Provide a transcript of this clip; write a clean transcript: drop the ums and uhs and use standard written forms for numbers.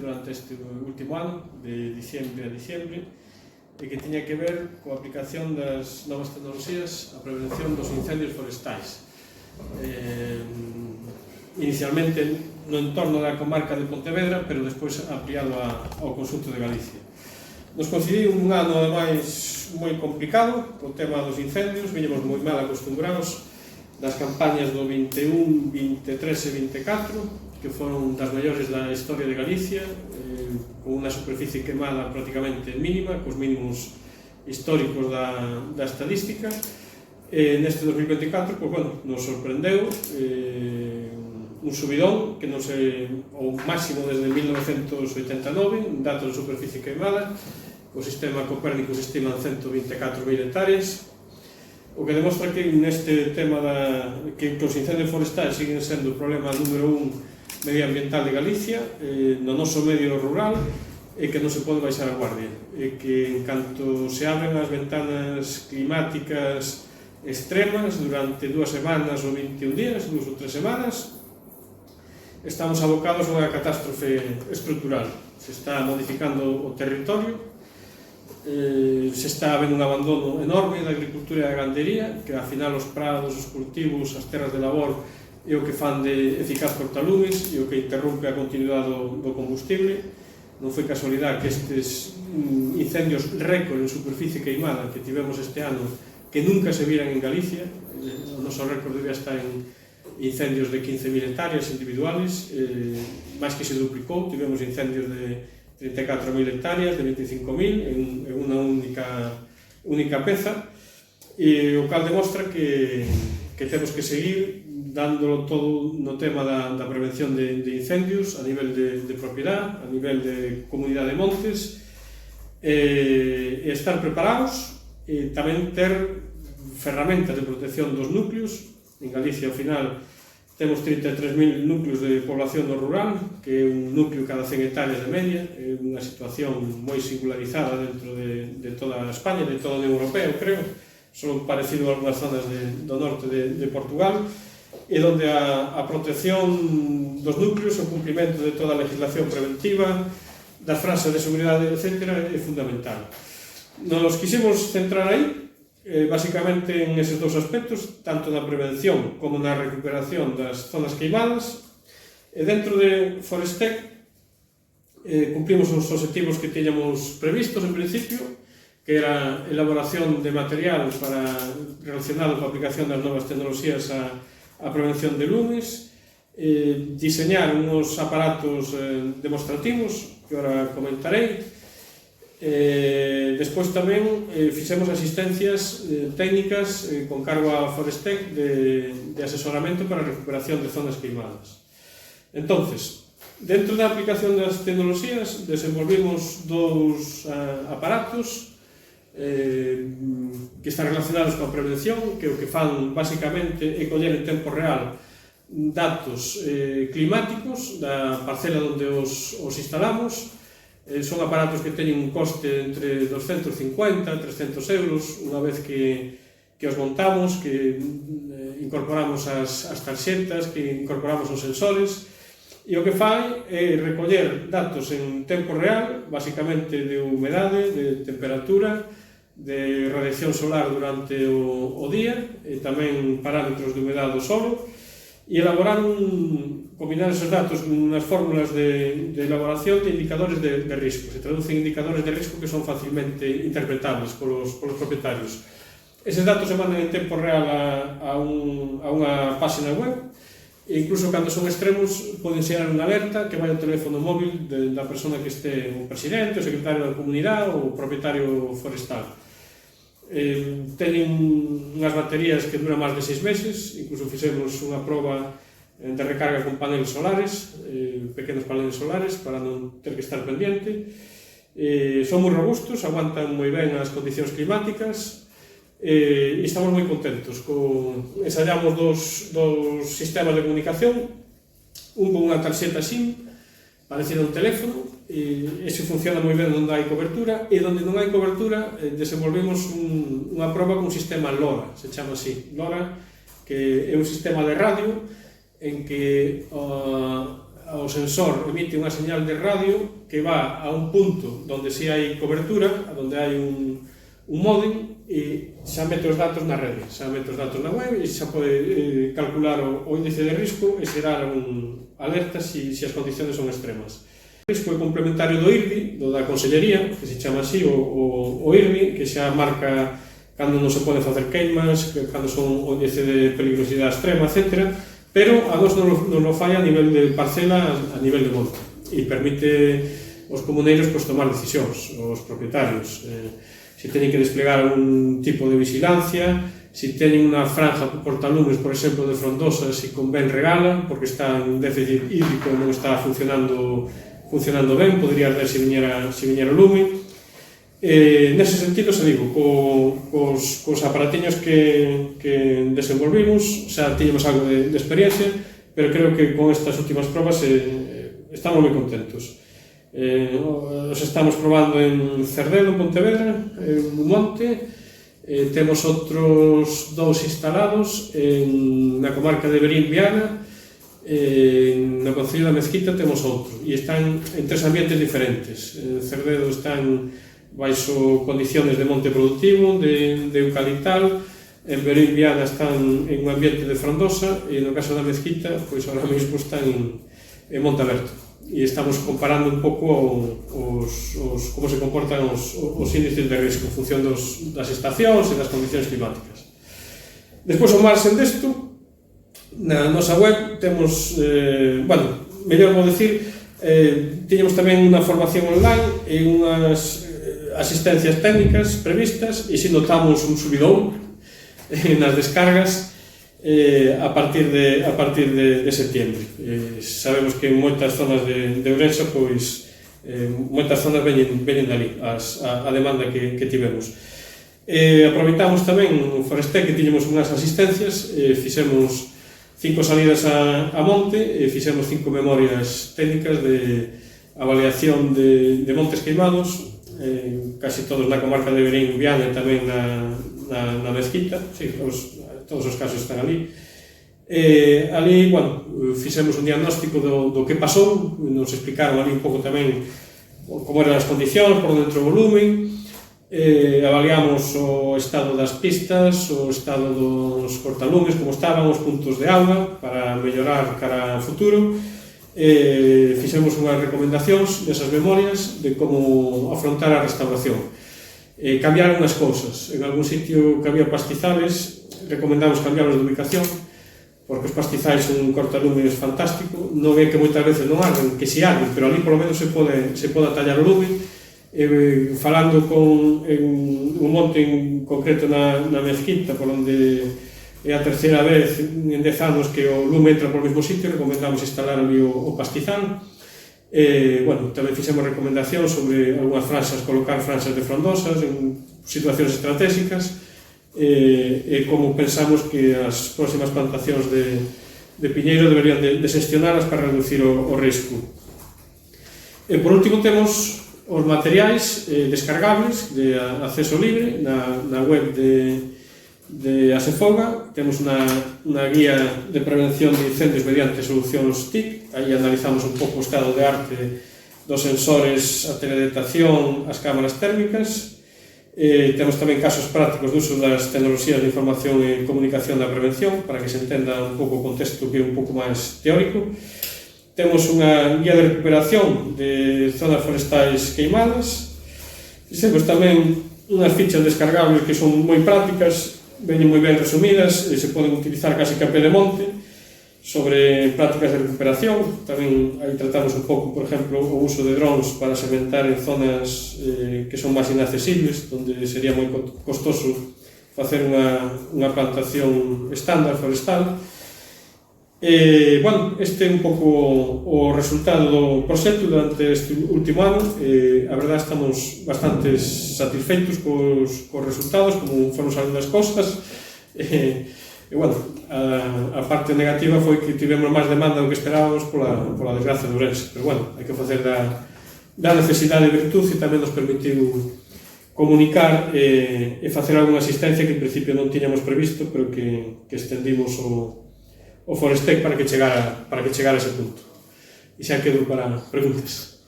durante este último ano, de diciembre a diciembre, e que tiña que ver coa aplicación das novas tecnoloxías a prevención dos incendios forestais. Inicialmente no entorno da comarca de Pontevedra, pero despois ampliado ao conxunto de Galicia. Nos coincidiu un ano, ademais, moi complicado, o tema dos incendios, viñemos moi mal acostumbrados das campañas do 21, 23 e 24, que foron das mellores da historia de Galicia, con unha superficie quemada prácticamente mínima, cos mínimos históricos da estadística. Neste 2024, pues, bueno, nos sorprendeu un subidón que non se, o máximo desde 1989, un dato de superficie queimada, o sistema Copérnico se estima en 124.000 hectáreas, o que demostra que neste tema que os incendios forestais siguen sendo o problema número 1 medioambiental de Galicia, no noso medio rural, e que non se pode baixar a guardia, e que en canto se abren as ventanas climáticas extremas durante 2 semanas ou 21 días, 2 ou 3 semanas, estamos abocados a unha catástrofe estrutural. Se está modificando o territorio, se está habendo un abandono enorme da agricultura e da gandería, que ao final os prados, os cultivos, as terras de labor é o que fan de eficaz cortalumes e o que interrompe a continuidade do combustible. Non foi casualidade que estes incendios récord en superficie queimada que tivemos este ano, que nunca se viran en Galicia, o noso récord debía estar en incendios de 15.000 hectáreas individuales, máis que se duplicou, tivemos incendios de 34.000 hectáreas, de 25.000 en unha única peza, e o cal demostra que temos que seguir dándolo todo no tema da prevención de incendios a nivel de propiedade, a nivel de comunidade de montes, e estar preparados, e tamén ter ferramentas de protección dos núcleos. En Galicia, ao final, temos 33.000 núcleos de población no rural, que é un núcleo cada 100 hectáreas de media, é unha situación moi singularizada dentro de toda España, de toda a Unión Europea, eu creo, só parecido a algunhas zonas do norte de Portugal, e donde a protección dos núcleos, o cumprimento de toda a legislación preventiva, das franxas de seguridade, etc., é fundamental. Nos quisimos centrar aí, basicamente en eses dous aspectos, tanto na prevención como na recuperación das zonas queimadas, e dentro de Forestec cumplimos os objetivos que tiñamos previstos en principio, que era a elaboración de material relacionado coa aplicación das novas tecnoloxías a prevención de lumes, diseñar uns aparatos demostrativos, que ahora comentarei. Despois tamén fixemos asistencias técnicas con cargo a Forestec de asesoramento para a recuperación de zonas queimadas. Entonces, dentro da aplicación das tecnoloxías, desenvolvimos dous aparatos que están relacionados coa prevención, que o que fan basicamente é coller en tempo real datos climáticos da parcela onde os instalamos. Son aparatos que teñen un coste entre 250 e 300 euros unha vez que os montamos, que incorporamos as tarxetas, que incorporamos os sensores, e o que fai é recoller datos en tempo real, basicamente de humedade, de temperatura, de radiación solar durante o día, e tamén parámetros de humedade do solo, e elaborar combinar esos datos nas fórmulas de elaboración de indicadores de risco. Se traducen indicadores de risco que son facilmente interpretables polos propietarios. Eses datos se mandan en tempo real a unha página web, e incluso cando son extremos poden xerar unha alerta que vai ao teléfono móvil da persona que este, o presidente, o secretario da comunidade ou o propietario forestal. Teñen unhas baterías que duran máis de 6 meses, incluso fixemos unha proba de recarga con paneles solares, pequenos paneles solares, para non ter que estar pendiente. Son moi robustos, aguantan moi ben as condicións climáticas, e estamos moi contentos. Ensayamos dos sistemas de comunicación, un con unha tarxeta SIM, parecida a un teléfono, e ese funciona moi ben onde hai cobertura, e onde non hai cobertura desenvolvemos unha proba con un sistema LoRa, se chama así, LoRa, que é un sistema de radio en que o sensor emite unha señal de radio que va a un punto onde si hai cobertura, onde hai un módem, e xa mete os datos na rede, xa mete os datos na web e xa pode calcular o índice de risco e xerar un alerta se as condiciones son extremas. O risco é complementario do IRDI, do da Consellería, que se chama así, o IRDI, que xa marca cando non se pode facer queimas, cando son o índice de peligrosidade extrema, etc. Pero a nos non lo fai a nivel de parcela, a nivel de monte, e permite os comuneiros tomar decisións, os propietarios, se teñen que desplegar un tipo de vigilancia, se teñen unha franja portalumes, por exemplo, de frondosa, se convén regala, porque está en déficit hídrico e non está funcionando ben, podería ver se viñera o lume. Nese sentido, se digo, cos aparatiños que desenvolvimos, xa tiñemos algo de experiencia, pero creo que con estas últimas probas estamos moi contentos. Os estamos probando en Cerdedo, en Pontevedra, en Monte, temos outros 2 instalados na comarca de Verín, Viana, na Concello da Mezquita temos outro, e están en 3 ambientes diferentes. En Cerdedo están baixo condiciones de monte productivo, de eucaliptal, en Verín, Viana están en un ambiente de frondosa, e no caso da Mezquita, pois ahora mesmo están en monte aberto. E estamos comparando un pouco como se comportan os índices de risco en función das estacións e das condicións climáticas. Despois, ao marxen desto, na nosa web temos, mellor vou dicir, tiñamos tamén unha formación online e unhas asistencias técnicas previstas, e se notamos un subidón nas descargas a partir de setembro. Sabemos que en moitas zonas de Ourense, pois, moitas zonas veñen dali a demanda que tivemos. Aproveitamos tamén o Forestec, que tiñemos unhas asistencias, fixemos 5 salidas a monte, fixemos 5 memorias técnicas de avaliación de montes queimados, casi todos na comarca de Verín, Viana, e tamén na Mezquita, sí, todos os casos están ali. Ali, fixemos un diagnóstico do que pasou, nos explicaron ali un pouco tamén como eran as condicións, por dentro o volumen, avaliamos o estado das pistas, o estado dos cortalumes, como estaban, os puntos de auga, para mellorar cara ao futuro. Fixemos unhas recomendacións desas memorias de como afrontar a restauración. Cambiaron as cousas. En algún sitio que había pastizales, recomendamos cambiarlos de ubicación, porque os pastizais son un cortalumes fantástico. Non é que moitas veces non arden, que si arden, pero ali polo menos se pode atallar o lume. Falando en un monte en concreto na Mezquita, por onde é a terceira vez en 10 anos que o lume entra por mesmo sitio, recomendamos instalar ali o pastizal. Tamén fixemos recomendacións sobre algunhas franxas, colocar franxas de frondosas en situacións estratégicas, e como pensamos que as próximas plantacións de piñeiro deberían de xestionalas para reducir o risco. Por último, temos os materiais descargables de acceso libre na web de Asefoga. Temos unha guía de prevención de incendios mediante solucións TIC. Aí analizamos un pouco o estado de arte dos sensores, a teledetección, as cámaras térmicas. Temos tamén casos prácticos de uso das tecnoloxías de información e comunicación da prevención, para que se entenda un pouco o contexto que é un pouco máis teórico. Temos unha guía de recuperación de zonas forestais queimadas. Temos tamén unhas fichas descargables que son moi prácticas, veñen moi ben resumidas, e se poden utilizar casi que a pé de monte, sobre prácticas de recuperación. Tamén aí tratamos un pouco, por exemplo, o uso de drones para sementar en zonas que son máis inaccesibles, onde sería moi costoso facer unha plantación estándar forestal. Este é un pouco o resultado do proxecto durante este último ano. A verdade, estamos bastante satisfeitos cos resultados, como foron salindo as cosas. A parte negativa foi que tivemos máis demanda do que esperábamos pola desgracia de Ourense, pero hai que facer da necesidade de virtud, e tamén nos permitiu comunicar e facer algunha asistencia que en principio non tiñamos previsto, pero que estendimos o Forestec para que chegara a ese punto. xa quedo para preguntas.